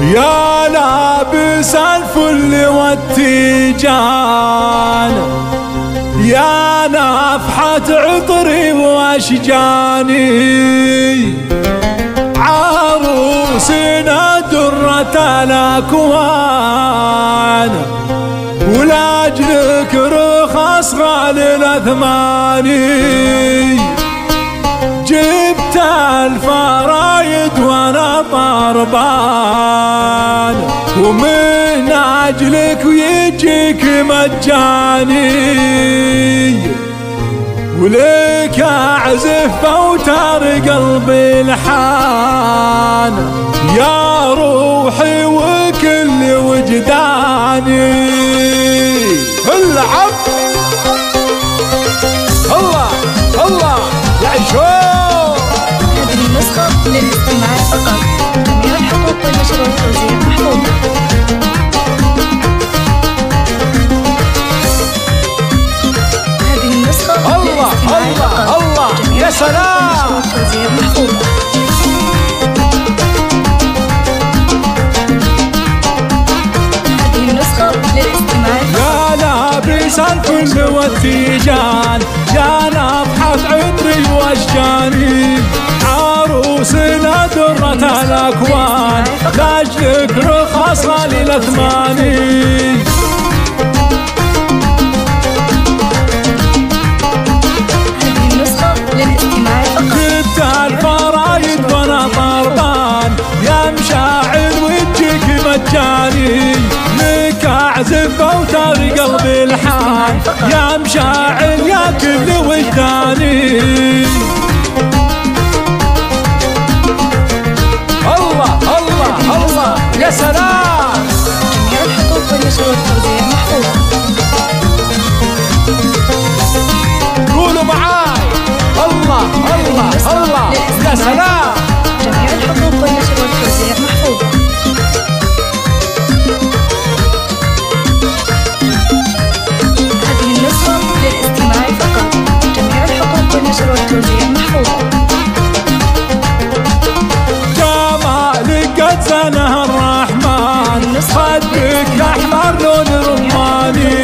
يا لابس الفل والتيجان، يا نفحة عطري واشجاني، عروسنا درة الأكوان، ولاجلك رخص غالي الأثماني، جبت الفرايد وانا طربان، ومن اجلك ويجيك مجاني، ولك اعزف اوتار قلبي الحان، يا روحي وكل وجداني. العب الله الله يعيشون. هذه النسخة للاستماع فقط، جميع الحقوق والنشر والتوزيع محفوظة. هذه النسخة للاستماع فقط، الله يا سلام. والتوزيع محفوظة. هذه النسخة للاستماع فقط. يا لابس الفل والتيجان، يا نفحة عطري واشجاني، عروسنا درة الأكوان، لاجلك رخص غالي الأثماني. هذه النسخة للاستماع فقط. جبت الفرايد وانا طربان، يا مشاعر وجهك مجاني، لك اعزف اوتار قلبي الحان، يا مشاعر يا كل وجداني. الله الله الله يا سلام. جميع الحقوق والنشر والتوزيع محفوظة. قولوا معاي الله الله الله يا سلام. جميع الحقوق والنشر والتوزيع محفوظة. هذه النسخة للاستماع فقط، جميع الحقوق والنشر والتوزيع محفوظة. جمالك قد زنه الرحمن، خدك احمر لون رماني،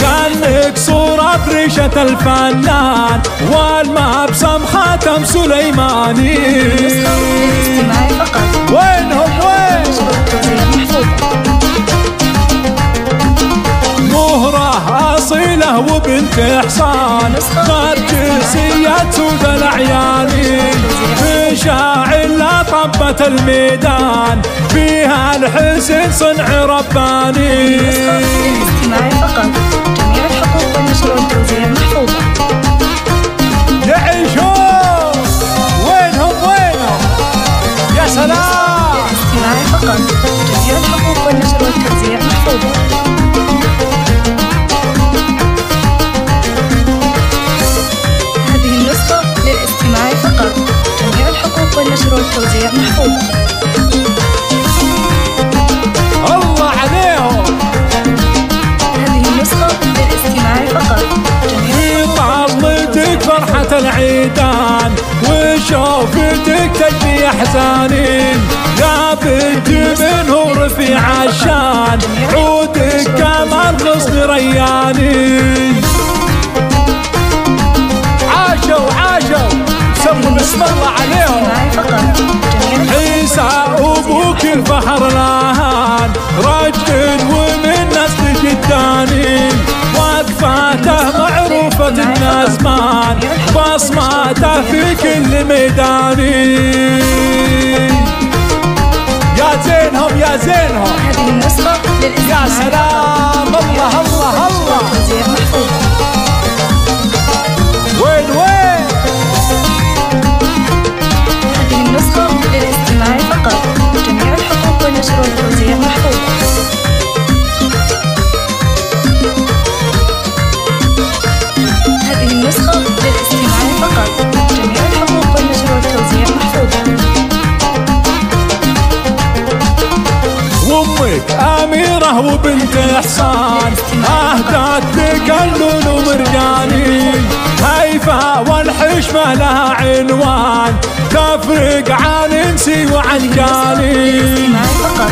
كانك صورة بريشة الفنان، والمبسم خاتم سليماني. للاستماع فقط، وينهم وين؟ والنشر والتوزيع محفوظة. مهرة أصيلة وبنت حصان، نرجسية سود الأعياني، مشاعل لا طبة الميدان، فيها الحسن صنع رباني. للاستماع فقط، جميع الحقوق والنشر والتوزيع محفوظة. يعيشون. وينهم وينهم يا سلام. للاستماع فقط، جميع الحقوق والنشر والتوزيع محفوظة. هذه النسخة للاستماع فقط، جميع الحقوق والنشر والتوزيع محفوظة. الله عليهم. هذه النسخة للاستماع فقط، جميع في طلتك فرحة العيدان، وشوفتك تجني احزاني، يا بنت من هو رفيع الشان، عودك كمال غصن رياني. عاشوا عاشوا سموا بسم الله عليهم. الاستماع فقط، جميع عيسى ابوك الفخر لاهان، رجل ومن نسل جداني، وقفاته معروفة النازمان، بصماته في كل ميداني. يا زينهم يا زينهم. هذه النسخة للاستماع يا سلام. الله الله الله. والتوزيع محفوظة. وين وين. هذه النسخة للاستماع فقط، جميع الحقوق والنشر والتوزيع محفوظة. هذه النسخة للاستماع فقط، جميع الحقوق والنشر والتوزيع محفوظة. وامك اميره وبنت حصان، اهدت لك اللون ومرجاني، هيفا والحشمه لها عنوان، تفرق عن انسي وعن جاني. للاستماع فقط،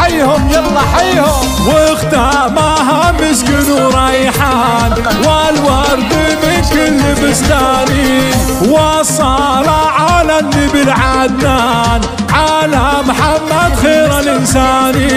حيهم يلا حيهم. واختامها مسك وريحان والورد من كل بستاني، والصلاة على النبي العدنان على محمد خير الإنساني.